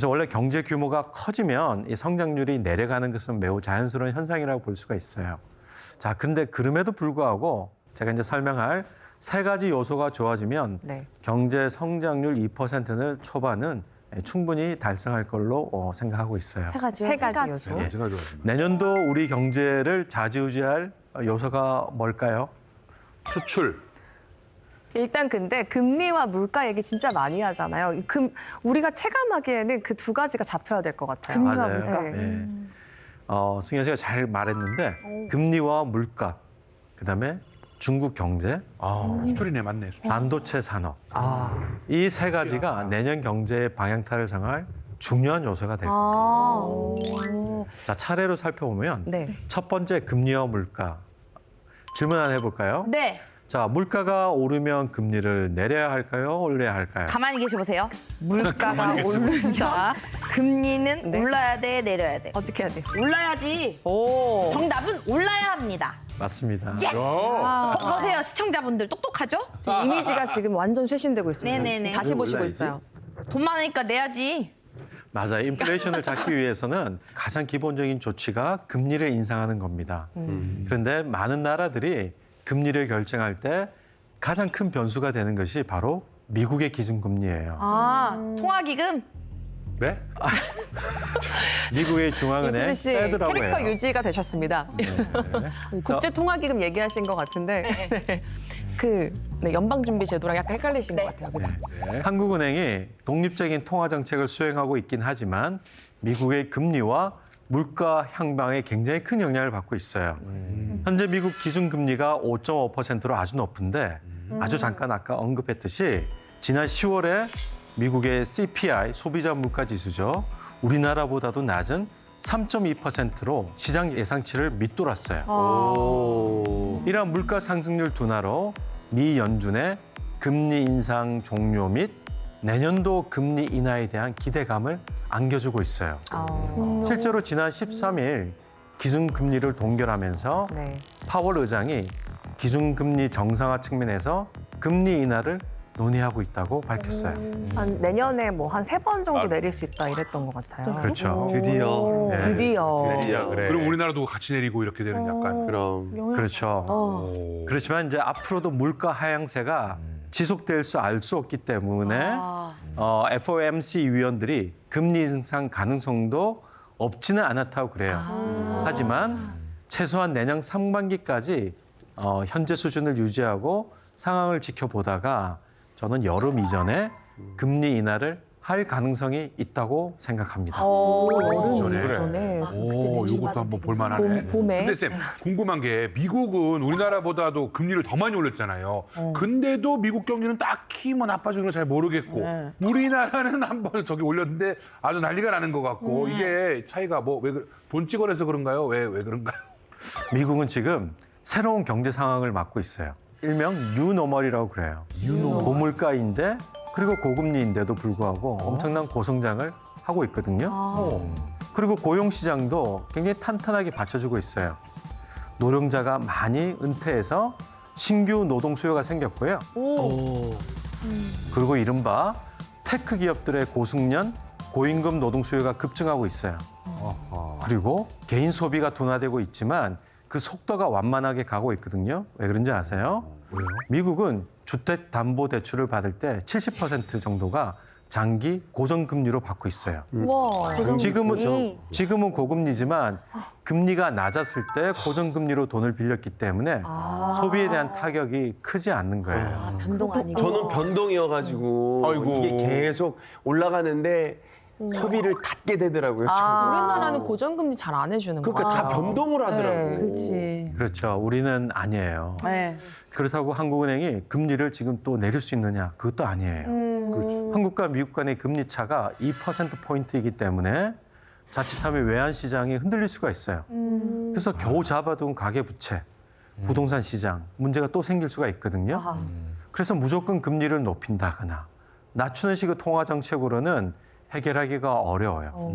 그래서 원래 경제 규모가 커지면 이 성장률이 내려가는 것은 매우 자연스러운 현상이라고 볼 수가 있어요. 자, 근데 그럼에도 불구하고 제가 이제 설명할 세 가지 요소가 좋아지면 네. 경제 성장률 2%는 초반은 충분히 달성할 걸로 생각하고 있어요. 세 가지 요소. 예. 제가 좋아합니다. 내년도 우리 경제를 좌지우지할 요소가 뭘까요? 수출. 일단 근데 금리와 물가 얘기 진짜 많이 하잖아요. 우리가 체감하기에는 그 두 가지가 잡혀야 될 것 같아요. 맞아요. 물가. 예. 승현 씨가 잘 말했는데 금리와 물가, 그다음에 중국 경제, 수출이네, 맞네. 수출. 반도체 산업 이 세 가지가 내년 경제의 방향타를 정할 중요한 요소가 될 겁니다. 자, 차례로 살펴보면 네. 첫 번째 금리와 물가 질문 하나 해볼까요? 네. 자, 물가가 오르면 금리를 내려야 할까요? 올려야 할까요? 가만히 계셔보세요. 물가가 오른다. 금리는 네. 올라야 돼, 내려야 돼. 어떻게 해야 돼? 올라야지. 오. 정답은 올라야 합니다. 맞습니다. 예스! 거세요, 시청자분들. 똑똑하죠? 지금 이미지가 지금 완전 쇄신되고 있습니다. 네네네. 다시 보시고 올라야지. 있어요. 돈 많으니까 내야지. 맞아요. 인플레이션을 잡기 위해서는 가장 기본적인 조치가 금리를 인상하는 겁니다. 그런데 많은 나라들이 금리를 결정할 때 가장 큰 변수가 되는 것이 바로 미국의 기준금리예요. 통화기금. 네? 미국의 중앙은행 이수지 씨 빼더라고요. 캐릭터 유지가 되셨습니다. 국제통화기금 얘기하신 것 같은데 연방준비제도랑 약간 헷갈리신 것 같아요. 그렇죠? 네. 한국은행이 독립적인 통화 정책을 수행하고 있긴 하지만 미국의 금리와 물가 향방에 굉장히 큰 영향을 받고 있어요. 현재 미국 기준금리가 5.5%로 아주 높은데 아주 잠깐 아까 언급했듯이 지난 10월에 미국의 CPI, 소비자 물가 지수죠. 우리나라보다도 낮은 3.2%로 시장 예상치를 밑돌았어요. 이러한 물가 상승률 둔화로 미 연준의 금리 인상 종료 및 내년도 금리 인하에 대한 기대감을 안겨주고 있어요. 실제로 지난 13일 기준금리를 동결하면서 네. 파월 의장이 기준금리 정상화 측면에서 금리 인하를 논의하고 있다고 밝혔어요. 한 내년에 한 3번 정도 내릴 수 있다 이랬던 것 같아요. 그렇죠. 드디어. 네. 드디어. 드디어 그래. 그럼 우리나라도 같이 내리고 이렇게 되는 약간. 그럼 그렇죠. 오. 그렇지만 이제 앞으로도 물가 하향세가 지속될 수 알 수 없기 때문에 FOMC 위원들이 금리 인상 가능성도 없지는 않았다고 그래요. 하지만 최소한 내년 상반기까지 현재 수준을 유지하고 상황을 지켜보다가 저는 여름 이전에 금리 인하를 할 가능성이 있다고 생각합니다. 여름 전에. 전에. 오, 요것도 한번 볼만하네. 봄에. 근데 쌤, 궁금한 게 미국은 우리나라보다도 금리를 더 많이 올렸잖아요. 근데도 미국 경기는 딱히 뭐 나빠지는 걸 잘 모르겠고 우리나라는 한번 저기 올렸는데 아주 난리가 나는 것 같고 이게 차이가 돈 찍어내서 그런가요? 왜 그런가요? 미국은 지금 새로운 경제 상황을 맞고 있어요. 일명 뉴노멀이라고 그래요. 고물가인데 그리고 고금리인데도 불구하고 엄청난 고성장을 하고 있거든요. 그리고 고용시장도 굉장히 탄탄하게 받쳐주고 있어요. 노령자가 많이 은퇴해서 신규 노동 수요가 생겼고요. 그리고 이른바 테크 기업들의 고숙련, 고임금 노동 수요가 급증하고 있어요. 그리고 개인 소비가 둔화되고 있지만 그 속도가 완만하게 가고 있거든요. 왜 그런지 아세요? 왜요? 미국은 주택담보대출을 받을 때 70% 정도가 장기 고정금리로 받고 있어요. 와. 지금은 고금리지만 금리가 낮았을 때 고정금리로 돈을 빌렸기 때문에 소비에 대한 타격이 크지 않는 거예요. 변동 아니고. 저는 변동이어가지고 아이고. 이게 계속 올라가는데 소비를 닫게 되더라고요. 우리나라는 고정금리 잘 안 해주는 거예요. 그러니까 다 변동을 하더라고요. 그렇지. 그렇죠. 우리는 아니에요. 네. 그렇다고 한국은행이 금리를 지금 또 내릴 수 있느냐? 그것도 아니에요. 그렇죠. 한국과 미국 간의 금리 차가 2%포인트이기 때문에 자칫하면 외환시장이 흔들릴 수가 있어요. 그래서 겨우 잡아둔 가계부채, 부동산 시장 문제가 또 생길 수가 있거든요. 그래서 무조건 금리를 높인다거나 낮추는 식의 통화정책으로는 해결하기가 어려워요.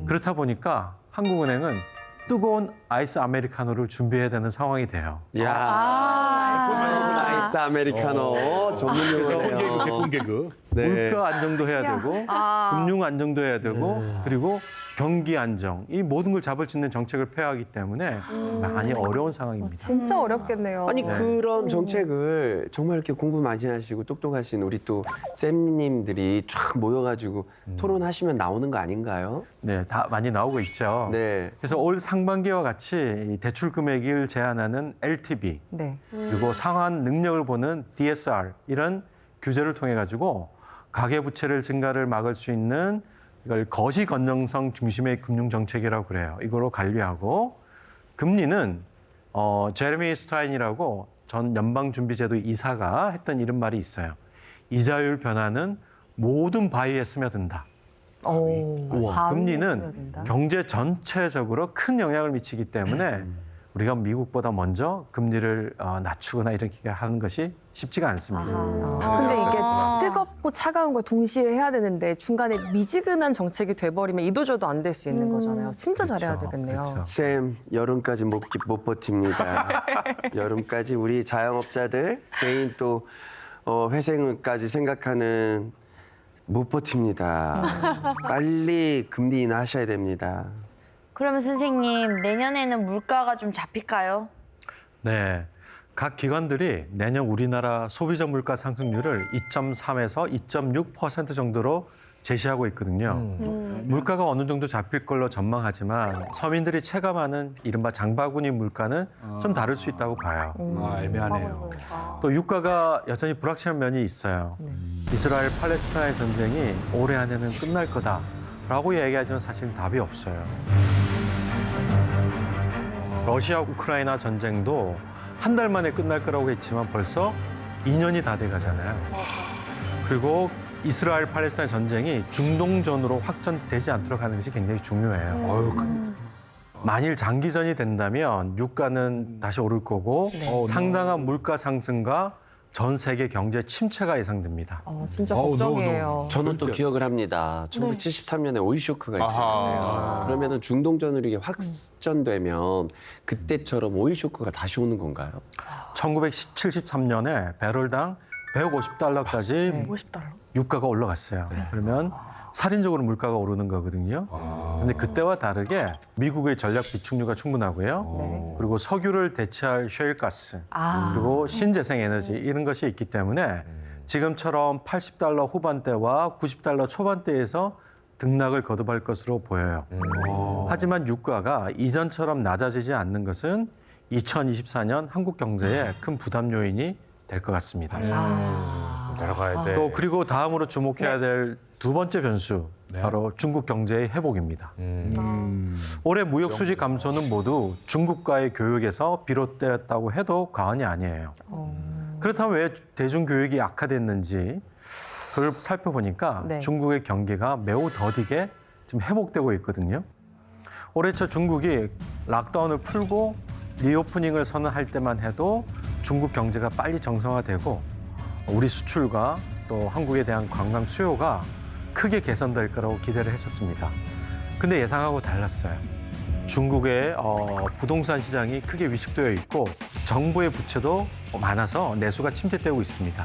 그렇다 보니까 한국은행은 뜨거운 아이스 아메리카노를 준비해야 되는 상황이 돼요. 야, 아이스 아메리카노 전문 그래서 용어네요. 개꾼 개그. 네. 물가 안정도 해야 되고 금융 안정도 해야 되고 그리고 경기 안정 이 모든 걸 잡을 수 있는 정책을 폐하기 때문에 많이 어려운 상황입니다. 진짜 어렵겠네요. 아니 그런 정책을 정말 이렇게 공부 많이 하시고 똑똑하신 우리 또 쌤님들이 쫙 모여가지고 토론하시면 나오는 거 아닌가요? 네, 다 많이 나오고 있죠. 네. 그래서 올 상반기와 같이 이 대출 금액을 제한하는 LTV 네. 그리고 상환 능력을 보는 DSR 이런 규제를 통해 가지고 가계 부채를 증가를 막을 수 있는 이걸 거시 건전성 중심의 금융 정책이라고 그래요. 이거로 관리하고 금리는 제레미 스타인이라고 전 연방준비제도 이사가 했던 이런 말이 있어요. 이자율 변화는 모든 바위에 스며든다. 금리는 경제 전체적으로 큰 영향을 미치기 때문에 우리가 미국보다 먼저 금리를 낮추거나 이렇게 하는 것이 쉽지가 않습니다. 근데 이게 뜨겁고 차가운 걸 동시에 해야 되는데 중간에 미지근한 정책이 돼버리면 이도저도 안 될 수 있는 거잖아요. 진짜 잘해야 되겠네요. 그렇죠. 쌤 여름까지 못 버팁니다. 여름까지 우리 자영업자들 개인 또 회생까지 생각하는 못 버팁니다. 빨리 금리 인하하셔야 됩니다. 그러면 선생님 내년에는 물가가 좀 잡힐까요? 네. 각 기관들이 내년 우리나라 소비자 물가 상승률을 2.3에서 2.6% 정도로 제시하고 있거든요. 물가가 어느 정도 잡힐 걸로 전망하지만 서민들이 체감하는 이른바 장바구니 물가는 좀 다를 수 있다고 봐요. 애매하네요. 또 유가가 여전히 불확실한 면이 있어요. 이스라엘 팔레스타인 전쟁이 올해 안에는 끝날 거다라고 얘기하지만 사실 답이 없어요. 러시아 우크라이나 전쟁도 한 달 만에 끝날 거라고 했지만 벌써 2년이 다 돼 가잖아요. 그리고 이스라엘 팔레스타인 전쟁이 중동전으로 확전되지 않도록 하는 것이 굉장히 중요해요. 만일 장기전이 된다면 유가는 다시 오를 거고 상당한 물가 상승과 전 세계 경제 침체가 예상됩니다. 진짜 걱정이에요. 저는 또 기억을 합니다. 1973년에 오일 쇼크가 있었잖아요. 그러면은 중동전으로 이게 확전되면 그때처럼 오일 쇼크가 다시 오는 건가요? 1973년에 배럴당 150달러까지 유가가 올라갔어요. 그러면 살인적으로 물가가 오르는 거거든요. 근데 그때와 다르게 미국의 전략 비축류가 충분하고요. 그리고 석유를 대체할 셰일가스, 그리고 신재생 에너지 이런 것이 있기 때문에 지금처럼 80달러 후반대와 90달러 초반대에서 등락을 거듭할 것으로 보여요. 하지만 유가가 이전처럼 낮아지지 않는 것은 2024년 한국 경제에 큰 부담 요인이 될 것 같습니다. 내려가야 돼. 또 그리고 다음으로 주목해야 될 두 번째 변수 바로 중국 경제의 회복입니다. 올해 무역 수지 감소는 모두 중국과의 교역에서 비롯되었다고 해도 과언이 아니에요. 그렇다면 왜 대중 교역이 악화됐는지 그걸 살펴보니까 중국의 경기가 매우 더디게 지금 회복되고 있거든요. 올해 초 중국이 락다운을 풀고 리오프닝을 선언할 때만 해도 중국 경제가 빨리 정상화되고 우리 수출과 또 한국에 대한 관광 수요가 크게 개선될 거라고 기대를 했었습니다. 근데 예상하고 달랐어요. 중국의 부동산 시장이 크게 위축되어 있고 정부의 부채도 많아서 내수가 침체되고 있습니다.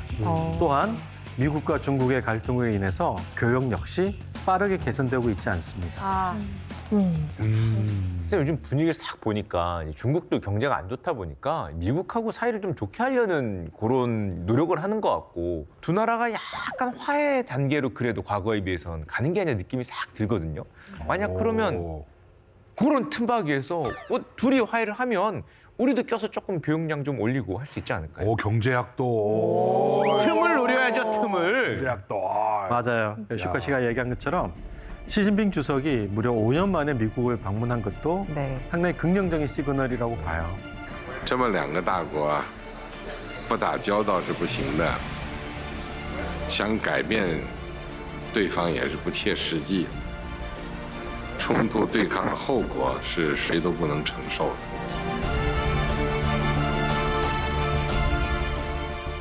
또한 미국과 중국의 갈등으로 인해서 교역 역시 빠르게 개선되고 있지 않습니다. 쌤 요즘 분위기를 싹 보니까 중국도 경제가 안 좋다 보니까 미국하고 사이를 좀 좋게 하려는 그런 노력을 하는 것 같고 두 나라가 약간 화해 단계로 그래도 과거에 비해서는 가는 게 아니라 느낌이 싹 들거든요. 만약 그러면 그런 틈바기에서 둘이 화해를 하면 우리도 껴서 조금 교역량 좀 올리고 할 수 있지 않을까요? 경제학도. 틈을 노려야죠, 틈을. 경제학도. 맞아요. 슈카 씨가 얘기한 것처럼 시진핑 주석이 무려 5년 만에 미국을 방문한 것도 상당히 긍정적인 시그널이라고 봐요. 这么两个大国不打交道是不行的，想改变对方也是不切实际。冲突对抗的后果是谁都不能承受的。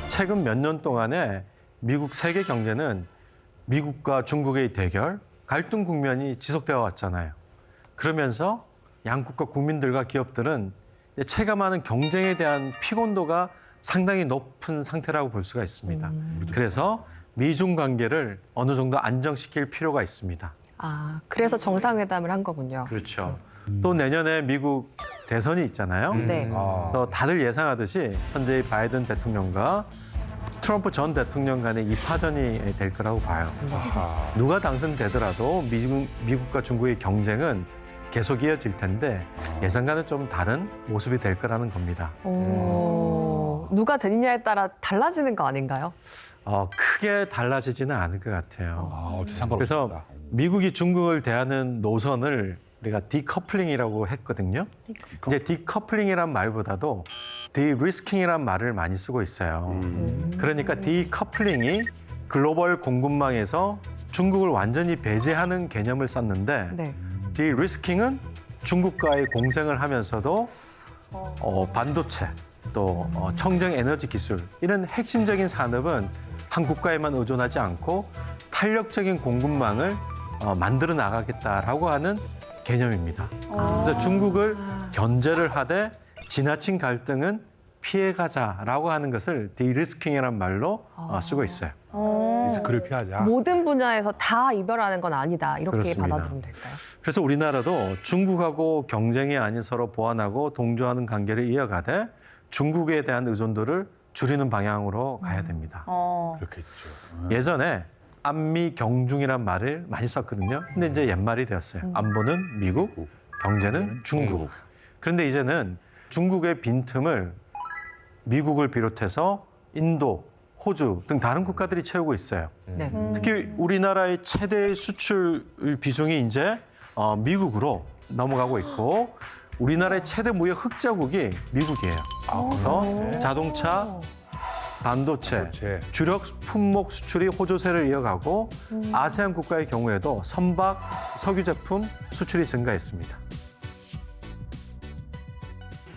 최근 몇 년 동안에 미국 세계 경제는 미국과 중국의 대결, 갈등 국면이 지속되어 왔잖아요. 그러면서 양국과 국민들과 기업들은 체감하는 경쟁에 대한 피곤도가 상당히 높은 상태라고 볼 수가 있습니다. 그래서 미중 관계를 어느 정도 안정시킬 필요가 있습니다. 아, 그래서 정상회담을 한 거군요. 그렇죠. 또 내년에 미국 대선이 있잖아요. 네. 그래서 다들 예상하듯이 현재 바이든 대통령과 트럼프 전 대통령 간의 이 파전이 될 거라고 봐요. 누가 당선되더라도 미국과 중국의 경쟁은 계속 이어질 텐데 예상과는 좀 다른 모습이 될 거라는 겁니다. 누가 되느냐에 따라 달라지는 거 아닌가요? 크게 달라지지는 않을 것 같아요. 상관없습니다. 그래서 미국이 중국을 대하는 노선을 우리가 디커플링이라고 했거든요. 이제 디커플링이란 말보다도 디리스킹이란 말을 많이 쓰고 있어요. 그러니까 디커플링이 글로벌 공급망에서 중국을 완전히 배제하는 개념을 썼는데 네. 디리스킹은 중국과의 공생을 하면서도 반도체 또 청정 에너지 기술 이런 핵심적인 산업은 한 국가에만 의존하지 않고 탄력적인 공급망을 만들어 나가겠다라고 하는 개념입니다. 그래서 중국을 견제를 하되 지나친 갈등은 피해가자라고 하는 것을 디리스킹이라는 말로 쓰고 있어요. 리스크를 피하자. 모든 분야에서 다 이별하는 건 아니다. 이렇게 그렇습니다. 받아들이면 될까요? 그래서 우리나라도 중국하고 경쟁이 아닌 서로 보완하고 동조하는 관계를 이어가되 중국에 대한 의존도를 줄이는 방향으로 가야 됩니다. 그렇겠죠. 예전에 안미 경중이란 말을 많이 썼거든요. 근데 이제 옛말이 되었어요. 안보는 미국, 경제는 중국. 그런데 이제는 중국의 빈틈을 미국을 비롯해서 인도, 호주 등 다른 국가들이 채우고 있어요. 네. 특히 우리나라의 최대 수출 비중이 이제 미국으로 넘어가고 있고 우리나라의 최대 무역 흑자국이 미국이에요. 그래서 자동차, 반도체, 주력 품목 수출이 호조세를 이어가고 아세안 국가의 경우에도 선박, 석유 제품 수출이 증가했습니다.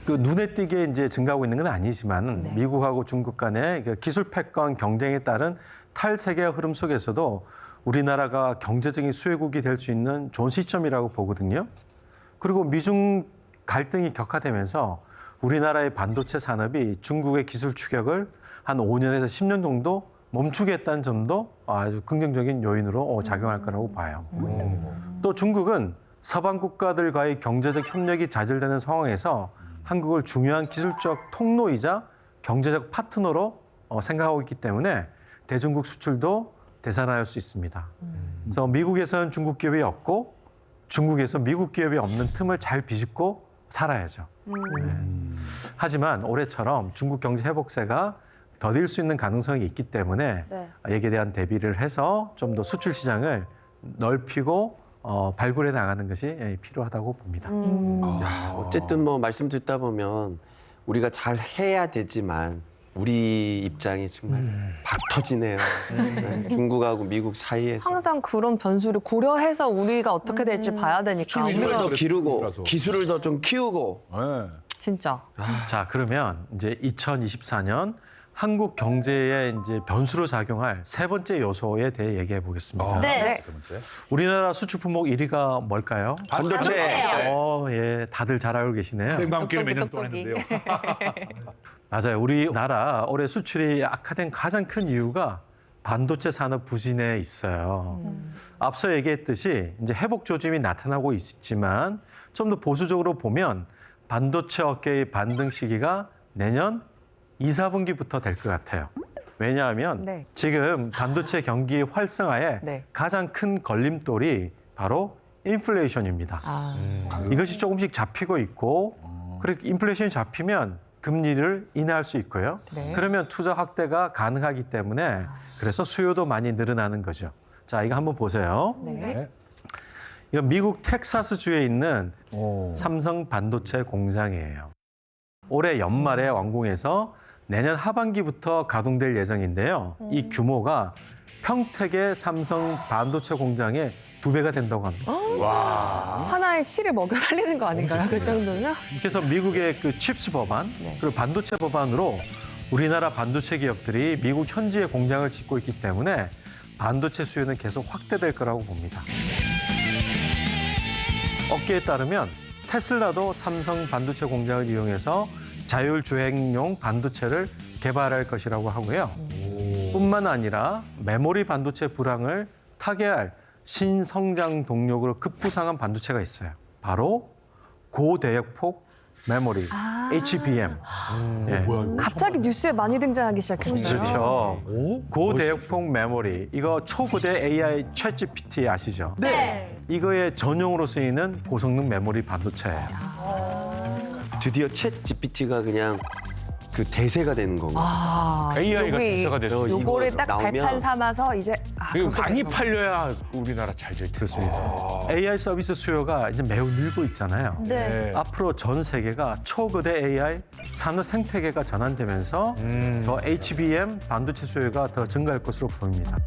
그 눈에 띄게 이제 증가하고 있는 건 아니지만 미국하고 중국 간의 그 기술 패권 경쟁에 따른 탈세계 흐름 속에서도 우리나라가 경제적인 수혜국이 될 수 있는 좋은 시점이라고 보거든요. 그리고 미중 갈등이 격화되면서 우리나라의 반도체 산업이 중국의 기술 추격을 한 5년에서 10년 정도 멈추겠다는 점도 아주 긍정적인 요인으로 작용할 거라고 봐요. 또 중국은 서방 국가들과의 경제적 협력이 좌절되는 상황에서 한국을 중요한 기술적 통로이자 경제적 파트너로 생각하고 있기 때문에 대중국 수출도 되살아날 수 있습니다. 그래서 미국에서는 중국 기업이 없고 중국에서 미국 기업이 없는 틈을 잘 비집고 살아야죠. 하지만 올해처럼 중국 경제 회복세가 더딜 수 있는 가능성이 있기 때문에 여기에 대한 대비를 해서 좀 더 수출 시장을 넓히고 발굴해 나가는 것이 필요하다고 봅니다. 어쨌든 뭐 말씀 듣다 보면 우리가 잘 해야 되지만 우리 입장이 정말 박 터지네요. 네, 중국하고 미국 사이에서. 항상 그런 변수를 고려해서 우리가 어떻게 될지 봐야 되니까. 힘을 더 기르고 그래서. 기술을 더 좀 키우고. 네. 진짜. 자, 그러면 이제 2024년 한국 경제에 이제 변수로 작용할 세 번째 요소에 대해 얘기해 보겠습니다. 네. 세 번째. 우리나라 수출 품목 1위가 뭘까요? 반도체. 예, 다들 잘 알고 계시네요. 땡과 함께를 몇 년 동안 똑똑이. 했는데요. 맞아요. 우리나라 올해 수출이 악화된 가장 큰 이유가 반도체 산업 부진에 있어요. 앞서 얘기했듯이 이제 회복 조짐이 나타나고 있지만 좀 더 보수적으로 보면 반도체 업계의 반등 시기가 내년 2, 4분기부터 될 것 같아요. 왜냐하면 네. 지금 반도체 경기 활성화에 네. 가장 큰 걸림돌이 바로 인플레이션입니다. 이것이 조금씩 잡히고 있고 그렇게 인플레이션이 잡히면 금리를 인하할 수 있고요. 네. 그러면 투자 확대가 가능하기 때문에 그래서 수요도 많이 늘어나는 거죠. 자, 이거 한번 보세요. 네. 이건 미국 텍사스주에 있는 삼성 반도체 공장이에요. 올해 연말에 완공해서 내년 하반기부터 가동될 예정인데요. 이 규모가 평택의 삼성 반도체 공장의 2배가 된다고 합니다. 하나의 실을 먹여 살리는 거 아닌가요? 그 정도면? 그래서 미국의 그 칩스 법안 네. 그리고 반도체 법안으로 우리나라 반도체 기업들이 미국 현지에 공장을 짓고 있기 때문에 반도체 수요는 계속 확대될 거라고 봅니다. 업계에 따르면 테슬라도 삼성 반도체 공장을 이용해서 자율주행용 반도체를 개발할 것이라고 하고요. 뿐만 아니라 메모리 반도체 불황을 타개할 신성장 동력으로 급부상한 반도체가 있어요. 바로 고대역폭 메모리, HBM. 예. 갑자기 뉴스에 많이 등장하기 시작했어요. 그렇죠. 고대역폭 메모리. 이거 초고대 AI 챗GPT 아시죠? 네. 이거의 전용으로 쓰이는 고성능 메모리 반도체예요. 드디어 챗 GPT가 그냥 그 대세가 되는 건가? 아, AI가 여기 대세가 됐어. 요거를 이거 딱 나오면- 발판 삼아서 이제 그리고 그렇게 많이 되는 거구나. 팔려야 우리나라 잘 될 텐데. AI 서비스 수요가 이제 매우 늘고 있잖아요. 네. 앞으로 전 세계가 초거대 AI 산업 생태계가 전환되면서 저 HBM 반도체 수요가 더 증가할 것으로 보입니다.